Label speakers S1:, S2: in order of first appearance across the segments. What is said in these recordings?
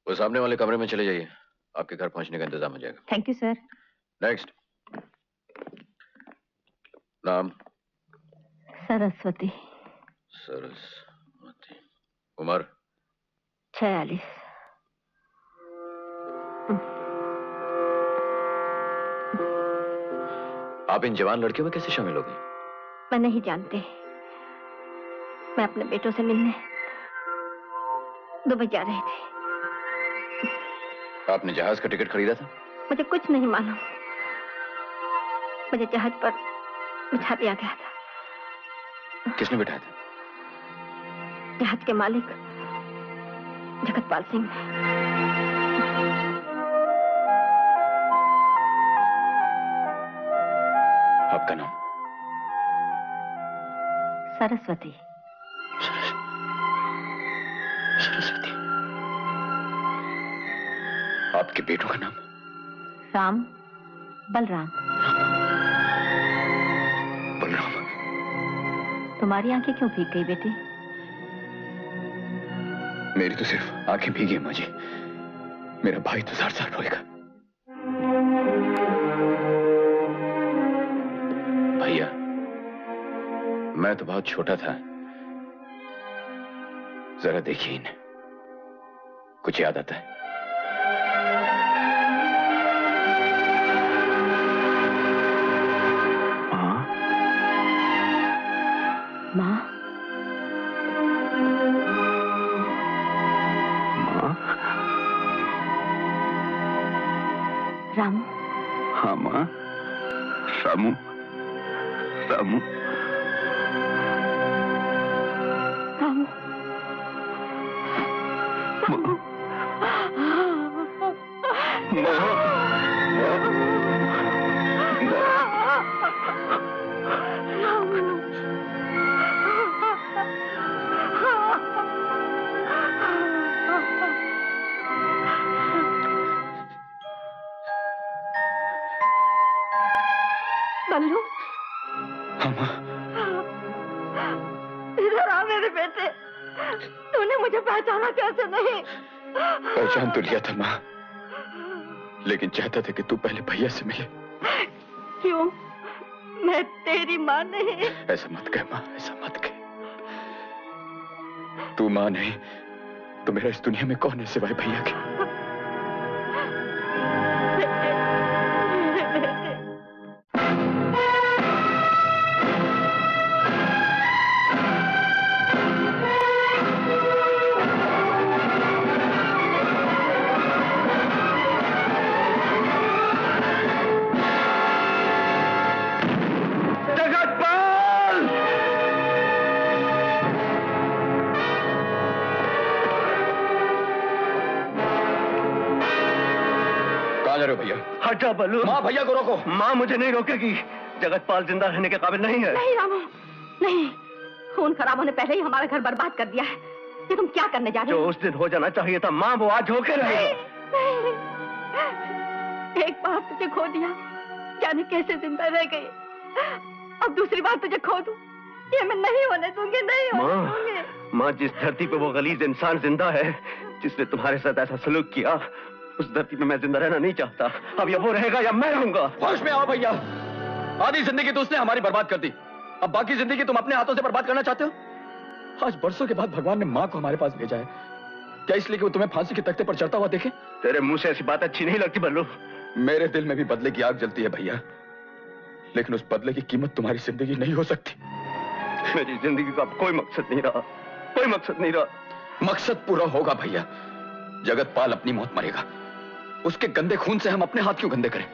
S1: वो सामने वाले कमरे में चले जाइए, आपके घर पहुंचने का इंतजाम हो जाएगा।
S2: Thank you sir.
S1: नेक्स्ट। नाम?
S2: सरस्वती।
S1: सरस्वती। उम्र?
S2: 46।
S1: आप इन जवान लड़कियों में कैसे शामिल हो गई?
S2: मैं नहीं जानती। मैं अपने बेटों से मिलने दुबई जा रही थी।
S1: आपने जहाज का टिकट खरीदा था?
S2: मुझे कुछ नहीं मालूम। मुझे जहाज पर बिठा दिया गया था।
S1: किसने बिठाया था?
S2: जहाज के मालिक जगतपाल सिंह ने।
S1: आपका नाम?
S2: सरस्वती।
S1: सरस्वती। आपके बेटों का नाम?
S2: राम, बलराम।
S1: बलराम।
S2: तुम्हारी आंखें क्यों भीग गई बेटी?
S1: मेरी तो सिर्फ आंखें भीगी हैं माँ जी। मेरा भाई तो ज़ार-ज़ार रोएगा। भैया, मैं तो बहुत छोटा था। जरा देखिए इन्हें, कुछ याद आता है?
S2: माँ?
S1: माँ?
S2: रामू?
S1: हाँ माँ। रामू। रामू।
S2: रामू। बल्लू। इधर आ मेरे बेटे। तूने मुझे पहचाना कैसे नहीं?
S1: पहचान तो लिया था माँ, लेकिन चाहता था कि तू पहले भैया से मिले।
S2: क्यों? मैं तेरी माँ नहीं।
S1: ऐसा मत कह माँ, ऐसा मत कह। तू माँ नहीं तो मेरा इस दुनिया में कौन है सिवाय भैया के?
S3: हट जा बल्लू।
S1: माँ, भैया को रोको।
S3: माँ मुझे नहीं रोकेगी। जगतपाल जिंदा रहने के काबिल नहीं है।
S2: नहीं रामू, नहीं। खून खराबों ने पहले ही हमारा घर बर्बाद कर दिया है। ये तुम क्या करने जा रहे हो?
S3: जो उस दिन हो जाना चाहिए था माँ, वो आज होके रहेगा।
S2: नहीं। एक बार तुझे खो दिया, जाने कैसे जिंदा रह गई। अब दूसरी बार तुझे खो दूं, ये मैं नहीं होने दूंगी, नहीं होने दूंगी।
S3: माँ, जिस धरती पे वो गलीज इंसान जिंदा है, जिसने तुम्हारे साथ ऐसा सलूक किया, उस धरती पे मैं जिंदा रहना नहीं चाहता। अब या वो रहेगा या मैं रहूंगा।
S1: होश में आओ भैया। आधी जिंदगी तो उसने हमारी बर्बाद कर दी, अब बाकी जिंदगी तुम अपने हाथों से बर्बाद करना चाहते हो? आज बरसों के बाद भगवान ने माँ को हमारे पास भेजा है, क्या इसलिए कि वो तुम्हें फांसी के तख्ते पर चढ़ता हुआ देखे?
S3: तेरे मुंह से ऐसी बात अच्छी नहीं लगती बल्लू।
S1: मेरे दिल में भी बदले की आग जलती है भैया, लेकिन उस बदले की कीमत तुम्हारी जिंदगी नहीं हो सकती।
S3: मेरी जिंदगी का अब कोई मकसद नहीं रहा, कोई मकसद नहीं रहा।
S1: मकसद पूरा होगा भैया। जगतपाल अपनी मौत मरेगा, उसके गंदे खून से हम अपने हाथ क्यों गंदे करें?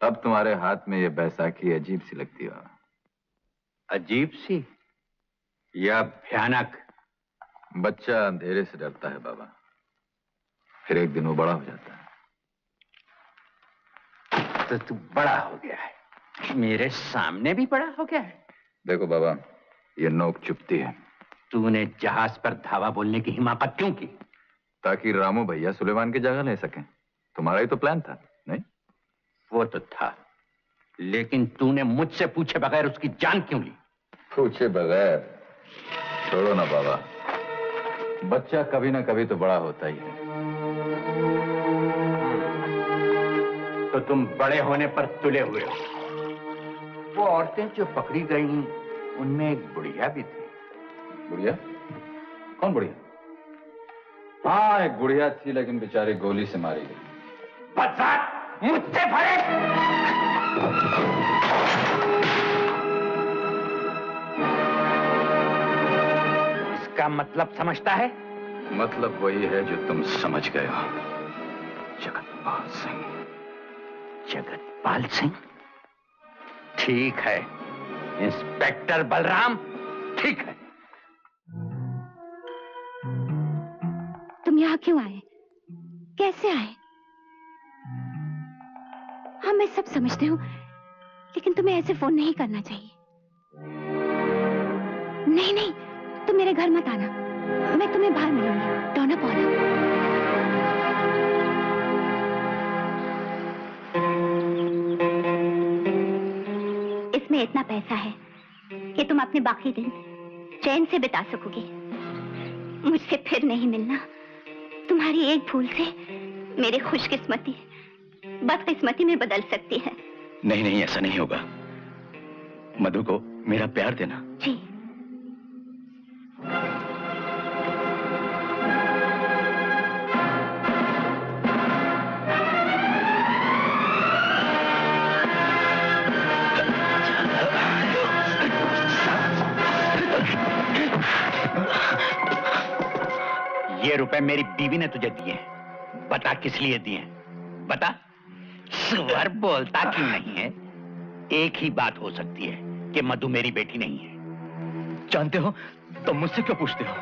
S4: अब तुम्हारे हाथ में ये बैसाखी अजीब सी लगती है।
S5: अजीब सी या भयानक?
S4: बच्चा अंधेरे से डरता है बाबा, फिर एक दिन वो बड़ा हो जाता है।
S5: तो तू बड़ा हो गया है, मेरे सामने भी बड़ा हो गया है।
S4: देखो बाबा, ये नोक चुभती है।
S5: तूने जहाज पर धावा बोलने की हिम्मत क्यों की?
S4: ताकि रामू भैया सुलेमान की जगह ले सकें। तुम्हारा ही तो प्लान था, नहीं?
S5: वो तो था, लेकिन तूने मुझसे पूछे बगैर उसकी जान क्यों ली?
S4: पूछे बगैर? छोड़ो ना बाबा, बच्चा कभी ना कभी तो बड़ा होता ही है।
S5: तो तुम बड़े होने पर तुले हुए हो। वो औरतें जो पकड़ी गई उनमें एक बुढ़िया भी थी।
S4: बुढ़िया? कौन बुढ़िया? हाँ, एक बुढ़िया थी, लेकिन बेचारी गोली से मारी गई।
S5: बदसात, मुझसे भरे! इसका मतलब समझता है?
S1: मतलब वही है जो तुम समझ गए हो, जगतपाल सिंह।
S5: जगतपाल सिंह? ठीक है, इंस्पेक्टर बलराम, ठीक है।
S2: तुम यहाँ क्यों आए? कैसे आए? हाँ, मैं सब समझती हूँ, लेकिन तुम्हें ऐसे फोन नहीं करना चाहिए। नहीं नहीं, तुम मेरे घर मत आना, मैं तुम्हें बाहर मिलूंगी, डोना पौना। इसमें इतना पैसा है कि तुम अपने बाकी दिन चैन से बिता सकोगे। मुझसे फिर नहीं मिलना। तुम्हारी एक भूल से मेरी खुशकिस्मती बदकिस्मती में बदल सकती है।
S1: नहीं नहीं, ऐसा नहीं होगा। मधु को मेरा प्यार देना।
S2: जी।
S5: ये रुपए मेरी बीवी ने तुझे दिए हैं। बता किस लिए दिए हैं? बता। सुअर बोलता क्यों नहीं है? एक ही बात हो सकती है कि मधु मेरी बेटी नहीं है।
S1: जानते हो तो मुझसे क्यों पूछते हो?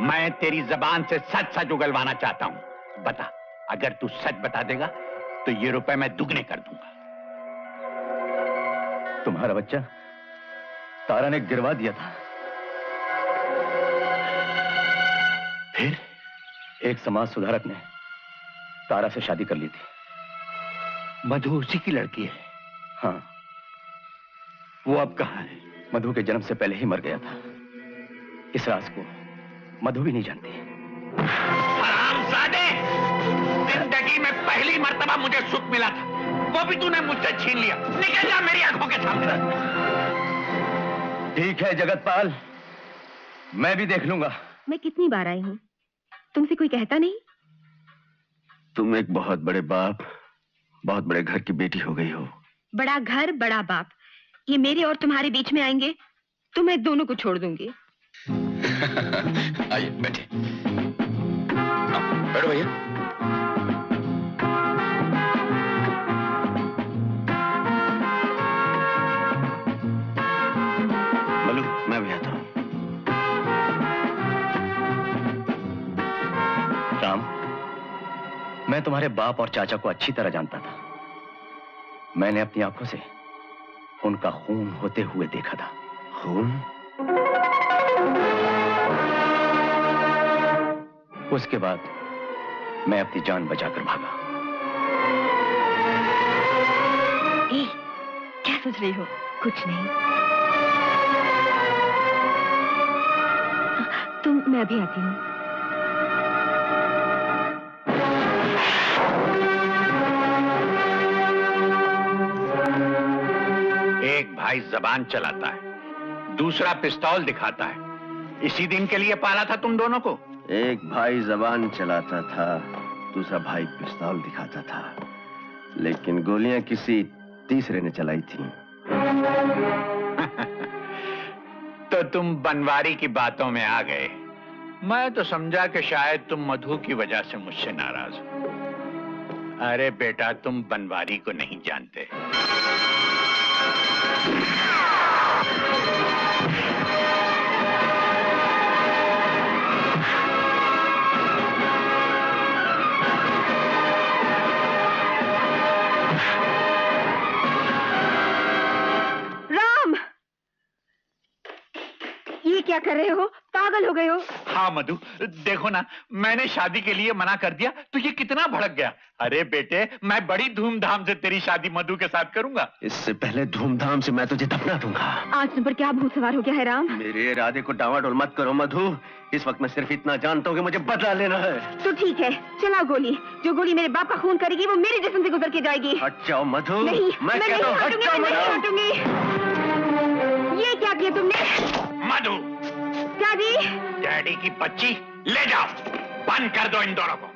S5: मैं तेरी जबान से सच सच उगलवाना चाहता हूं। बता, अगर तू सच बता देगा तो ये रुपए मैं दुगने कर दूंगा।
S1: तुम्हारा बच्चा तारा ने गिरवा दिया था। फिर एक समाज सुधारक ने तारा से शादी कर ली थी।
S5: मधु उसी की लड़की है?
S1: हाँ।
S5: वो अब कहाँ है?
S1: मधु के जन्म से पहले ही मर गया था। इस राज को मधु भी नहीं जानती।
S5: हरामजादे! जिंदगी में पहली मर्तबा मुझे सुख मिला था, वो भी तूने मुझसे छीन लिया। निकल जा मेरी आंखों के सामने।
S1: ठीक है जगतपाल, मैं भी देख लूंगा।
S2: मैं कितनी बार आई हूँ, तुमसे कोई कहता नहीं?
S3: तुम एक बहुत बड़े बाप, बहुत बड़े घर की बेटी हो गई हो।
S2: बड़ा घर बड़ा बाप, ये मेरे और तुम्हारे बीच में आएंगे तो मैं दोनों को छोड़ दूंगी।
S1: आइए बैठे। बैठो भैया।
S3: मलू, मैं भी आता हूं।
S1: राम, मैं तुम्हारे बाप और चाचा को अच्छी तरह जानता था। मैंने अपनी आंखों से उनका खून होते हुए देखा था।
S3: खून?
S1: उसके बाद मैं अपनी जान बचाकर भागा।
S2: क्या सोच रही हो? कुछ नहीं। तुम, मैं अभी आती हूँ।
S5: एक भाई जबान चलाता है, दूसरा पिस्तौल दिखाता है। इसी दिन के लिए पाला था तुम दोनों को?
S3: एक भाई जबान चलाता था, दूसरा भाई पिस्तौल दिखाता था, लेकिन गोलियां किसी तीसरे ने चलाई थी।
S5: तो तुम बनवारी की बातों में आ गए। मैं तो समझा कि शायद तुम मधु की वजह से मुझसे नाराज हो। अरे बेटा, तुम बनवारी को नहीं जानते।
S2: क्या कर रहे हो? कहाँ पागल हो गए हो?
S5: हाँ मधु, देखो ना, मैंने शादी के लिए मना कर दिया तो ये कितना भड़क गया। अरे बेटे, मैं बड़ी धूमधाम से तेरी शादी मधु के साथ करूंगा।
S3: इससे पहले धूमधाम से मैं तुझे दफना दूंगा।
S2: आज तुम पर क्या भूत सवार हो गया है राम?
S3: मेरे इरादे को डावाडोल मत करो मधु। इस वक्त मैं सिर्फ इतना जानता हूँ कि मुझे बदला लेना है।
S2: तो ठीक है, चलाओ गोली। जो गोली मेरे बाप का खून करेगी वो मेरे जिस्म से गुजर के जाएगी।
S3: हट जाओ मधु।
S2: नहीं,
S3: मैं
S2: नहीं
S3: कहता हूँ हट जाओ मधु।
S2: हटूंगी। ये क्या किया तुमने?
S5: मधु,
S2: क्या जी?
S5: डैडी की बच्ची ले जाओ, बंद कर दो इन दोनों को।